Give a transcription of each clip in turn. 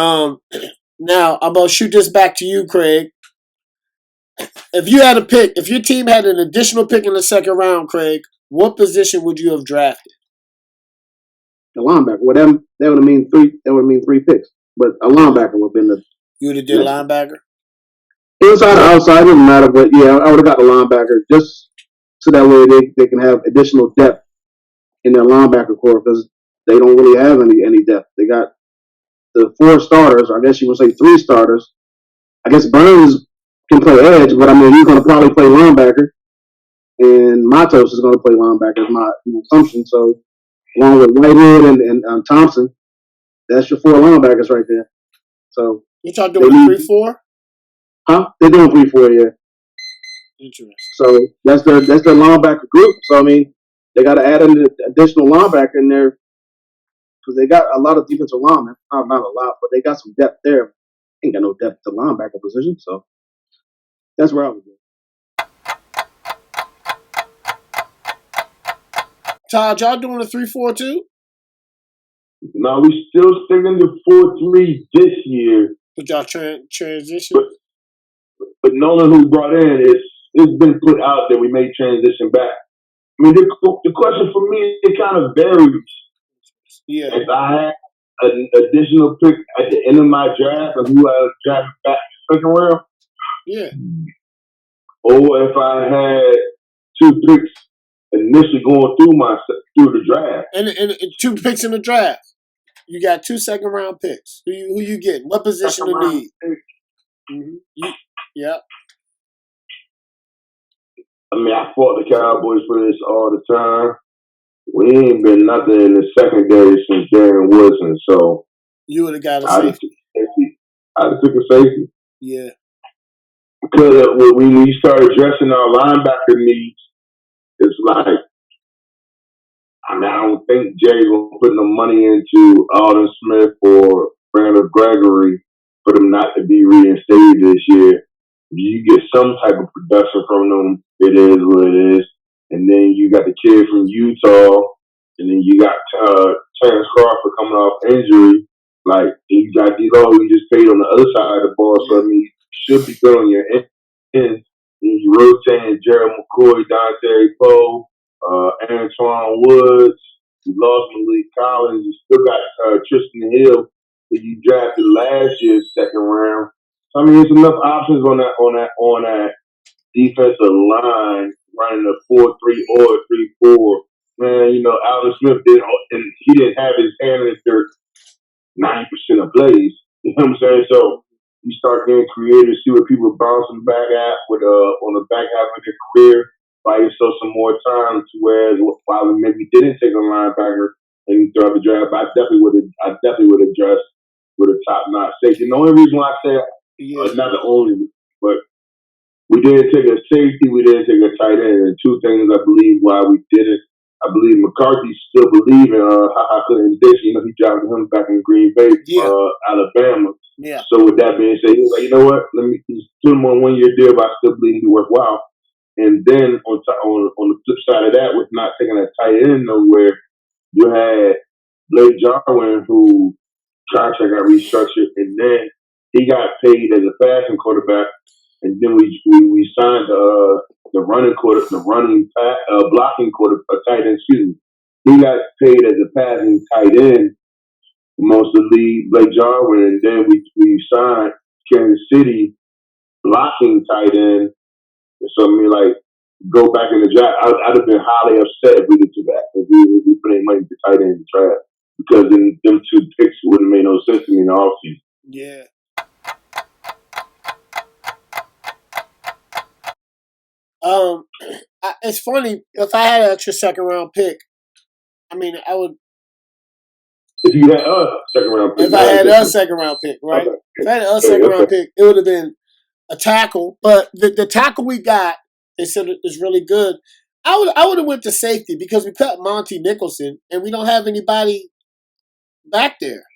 Um, now I'm gonna shoot this back to you, Craig. If you had a pick, if your team had an additional pick in the second round, Craig, what position would you have drafted? The linebacker. Well, that would mean three. That would mean three picks. But a linebacker would have been the You would have did next one. linebacker. Inside or outside, it doesn't matter. But yeah, I would have got the linebacker just so that way they can have additional depth in their linebacker core because they don't really have any depth. They got the four starters. I guess you would say three starters. I guess Burns can play edge, but I mean he's going to probably play linebacker, and Matos is going to play linebacker. Is my assumption. So along with Whitehead and Thompson, that's your four linebackers right there. So you talking doing 3-4? Huh? They're doing 3-4, yeah. Interesting. So that's their linebacker group. So I mean, they got to add an additional linebacker in there because they got a lot of defensive linemen. Not a lot, but they got some depth there. Ain't got no depth to linebacker position, so that's where I would go. Todd, y'all doing a 3-4 too? No, we still sticking to 4-3 this year. But y'all transition? But Nolan, who brought in, it's been put out that we may transition back. I mean, the question for me, it kind of varies. Yeah. If I had an additional pick at the end of my draft, or who I was drafted back in the second round, yeah. Or if I had two picks initially going through the draft, and 2 picks in the draft, you got 2 second round picks. Who you getting? What position to need? Mm-hmm. Yeah. I mean, I fought the Cowboys for this all the time. We ain't been nothing in the secondary since Darren Woodson, so you would have got a safety. I'd have took a safety. Yeah. Because when we start addressing our linebacker needs, it's like, I mean, I don't think Jerry's going to put no money into Alden Smith or Brandon Gregory for them not to be reinstated this year. You get some type of production from them, it is what it is. And then you got the kid from Utah, and then you got Terrence Crawford coming off injury. Like, you got D-Lo, who you just paid on the other side of the ball. So, I mean, you should be good on your end. And you rotate Gerald McCoy, Dante Poe, Antoine Woods. You lost Malik Collins. You still got Tristan Hill, who you drafted last year's second round. I mean, there's enough options on that defensive line running a 4-3 or a 3-4. Man, you know, Alden Smith he didn't have his hand in the dirt 90% of plays. You know what I'm saying? So you start getting creative, see what people are bouncing back at with on the back half of their career. Buy yourself some more time to where while we maybe didn't take a linebacker and throughout the draft, I definitely would have dressed with a top notch safety. And the only reason why I say not the only, but we didn't take a safety, we didn't take a tight end. And two things I believe why we didn't. I believe McCarthy still believe in Clinton Dix. You know, he drafted him back in Green Bay, Alabama. Yeah. So with that being said, he was like, you know what? Let me put him on 1 year deal, but I still believe he's worthwhile. And then on the flip side of that, with not taking a tight end nowhere, you had Blake Jarwin, who contract got restructured, and then he got paid as a passing quarterback, and then we signed the blocking tight end. Excuse me. He got paid as a passing tight end most of the league, Blake Jarwin, and then we signed Kansas City blocking tight end. So I mean, like, go back in the draft. I'd have been highly upset if we did that. If we put any money to tight end in the draft, because then them two picks wouldn't have made no sense to me in the offseason. Yeah. It's funny, if I had an extra second round pick, I mean, I would. If you had a second round pick. If I had a second round pick, right? Okay. If I had a second round pick, it would have been a tackle. But the tackle we got, they said is really good. I would have went to safety because we cut Monty Nicholson and we don't have anybody back there.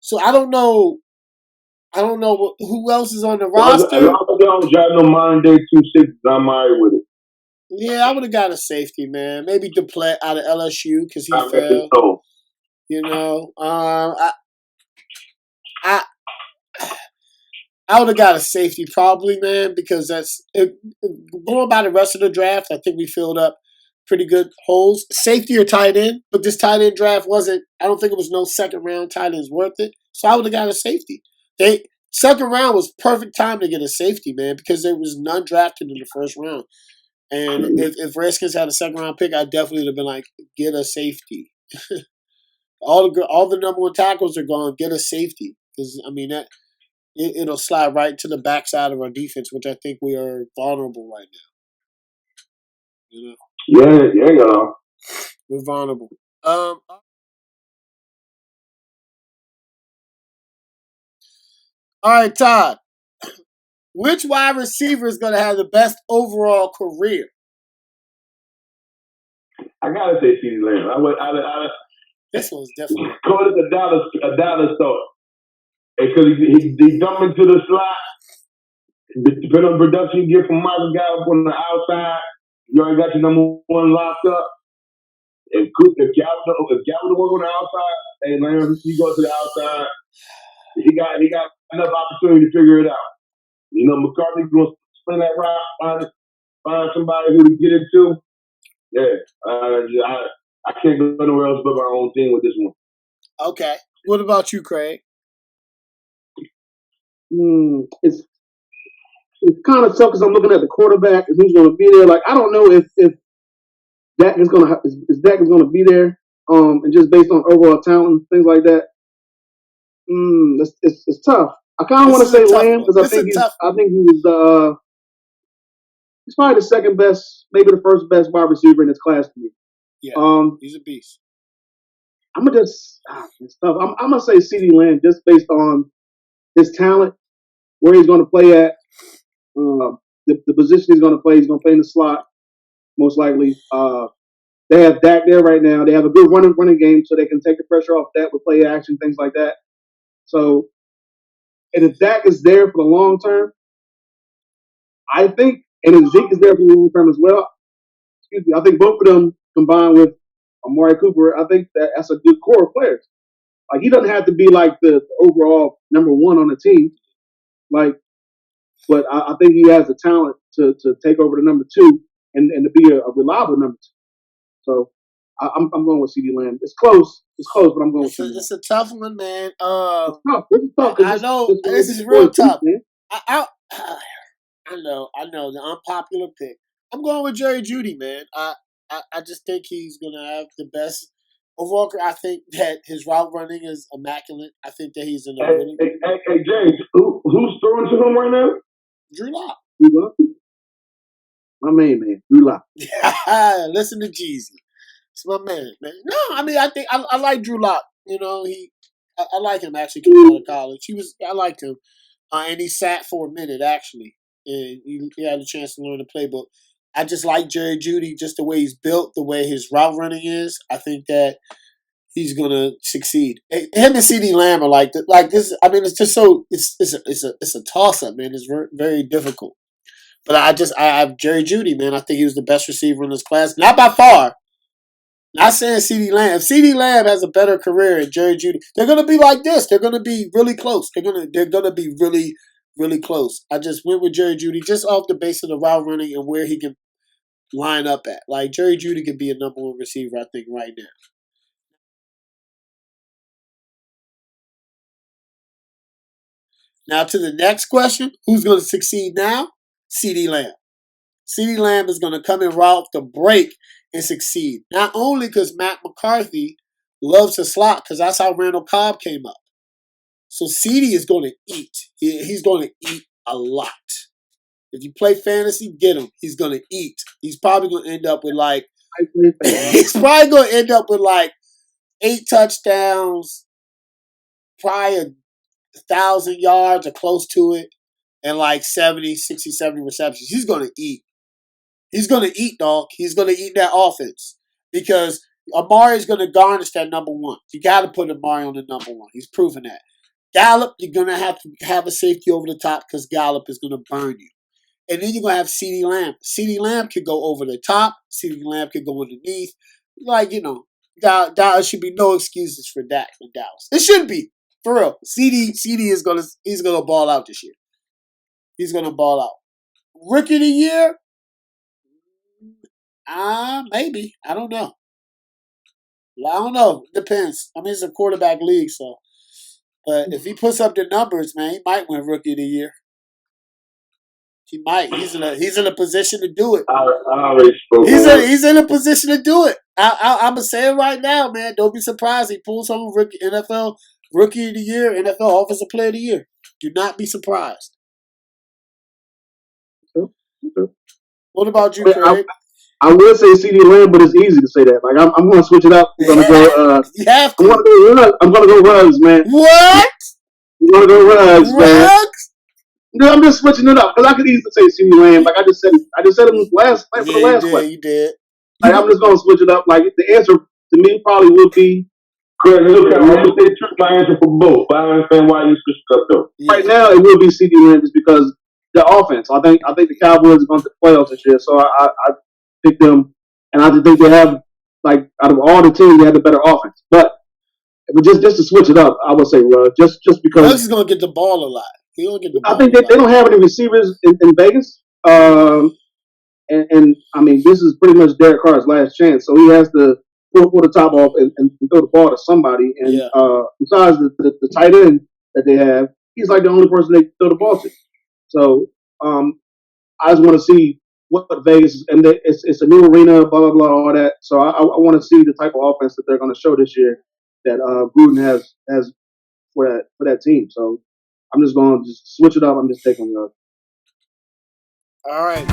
So I don't know who else is on the roster. As long as they don't drive no modern day 2-6, I'm all right with it. Yeah, I would have got a safety, man. Maybe Duplett out of LSU because he fell. So. You know, I would have got a safety probably, man, because going by the rest of the draft, I think we filled up pretty good holes. Safety or tight end, but this tight end draft wasn't. I don't think it was no second round tight ends worth it. So I would have got a safety. Second round was perfect time to get a safety, man, because there was none drafted in the first round. And if Redskins had a second round pick, I definitely would have been like, get a safety. all the number one tackles are gone. Get a safety, because I mean that it'll slide right to the backside of our defense, which I think we are vulnerable right now. You know, Yeah. we're vulnerable. All right, Todd. Which wide receiver is going to have the best overall career? I gotta say CeeDee Lamb. This one's definitely. Call it a dollar store. Because he dumped into the slot. Depending on production you get from Michael Gallup on the outside, you already got your number one locked up. If Gallup to work on the outside, hey Lamb, you go to the outside. He got enough opportunity to figure it out. You know, McCarthy's gonna spin that route, find somebody who to get it to. Yeah, I can't go nowhere else but my own team with this one. Okay. What about you, Craig? It's kind of tough because I'm looking at the quarterback and who's going to be there. Like I don't know if Dak is going to be there, and just based on overall talent and things like that. It's tough. I kind of want to say Lamb because I think he's probably the second best, maybe the first best wide receiver in this class to me. Yeah, he's a beast. I'm gonna just it's tough. I'm gonna say CeeDee Lamb just based on his talent, where he's going to play at, the position he's going to play. He's going to play in the slot, most likely. They have Dak there right now. They have a good running game, so they can take the pressure off that with play action, things like that. So, and if Dak is there for the long term, I think, and if Zeke is there for the long term as well, I think both of them combined with Amari Cooper, I think that's a good core of players. Like he doesn't have to be like the overall number one on the team, but I think he has the talent to take over the number two and to be a reliable number two. So I'm going with CeeDee Lamb. It's close, but I'm going with CeeDee Lamb. It's a tough one, man. It's tough. I know this is real tough. I know the unpopular pick. I'm going with Jerry Jeudy, man. I just think he's gonna have the best overall. I think that his route running is immaculate. I think that he's in a really. Hey, James, who's throwing to him right now? Drew Lock. My main man, Drew Lock. Listen to Jeezy. It's my man. No, I mean I think I like Drew Lock. You know, I like him actually coming out of college. I liked him, and he sat for a minute actually, and he had a chance to learn the playbook. I just like Jerry Jeudy, just the way he's built, the way his route running is. I think that he's gonna succeed. Him and CeeDee Lamb are like this. I mean, it's just so it's a toss up, man. It's very, very difficult. But I have Jerry Jeudy, man. I think he was the best receiver in this class, not by far. Not saying CeeDee Lamb. If CeeDee Lamb has a better career than Jerry Jeudy, they're gonna be like this. They're gonna be really close. They're gonna be really, really close. I just went with Jerry Jeudy just off the base of the route running and where he can line up at. Like Jerry Jeudy could be a number one receiver, I think, right now. Now to the next question: who's going to succeed now? CeeDee Lamb. CeeDee Lamb is going to come in right off the break and succeed. Not only because Matt McCarthy loves to slot, because that's how Randall Cobb came up. So CeeDee is going to eat. He's going to eat a lot. If you play fantasy, get him. He's going to eat. He's probably going to end up with he's probably going to end up with 8 touchdowns, probably 1,000 yards or close to it, and 70 receptions. He's going to eat. He's going to eat, dog. He's going to eat that offense because Amari is going to garnish that number one. You got to put Amari on the number one. He's proven that. Gallup, you're going to have a safety over the top because Gallup is going to burn you. And then you're going to have CeeDee Lamb. CeeDee Lamb could go over the top. CeeDee Lamb could go underneath. There should be no excuses for Dak in Dallas. It shouldn't be. For real. CD is he's gonna ball out this year. He's gonna ball out. Rookie of the year? Maybe. I don't know. Depends. I mean, it's a quarterback league, so. But if he puts up the numbers, man, he might win Rookie of the Year. He might. He's in a position to do it. I already spoke. He's in a position to do it. I'm gonna say it right now, man. Don't be surprised he pulls home NFL Rookie of the Year, NFL Offensive Player of the Year. Do not be surprised. Okay. What about you, Craig? I would say CeeDee Lamb, but it's easy to say that. Like I'm going to switch it up. I'm going to go. You have to. I'm going to go Ruggs, man. What? I'm going to go Ruggs, man. Ruggs? No, I'm just switching it up because I could easily say CeeDee Lamb. Like I just said him last for the last question. You did. Like I'm just going to switch it up. Like the answer to me probably would be. Craig, look, I'm going to say my answer for both. But I understand why you switched it up though. Yeah. Right now, it will be CeeDee Lamb just because the offense. I think the Cowboys are going to the playoffs this year, so I pick them, and I just think they have, like, out of all the teams, they have the better offense. But just to switch it up, I would say just because Ruggs is going to get the ball a lot. He'll get the ball. I think they don't have any receivers in Vegas, and I mean this is pretty much Derek Carr's last chance, so he has to pull the top off and throw the ball to somebody. And besides the tight end that they have, he's like the only person they throw the ball to. So I just want to see what Vegas, and it's a new arena, blah blah blah, all that. So I want to see the type of offense that they're going to show this year that Gruden has for that team. So I'm just going to switch it up. I'm just taking. All right.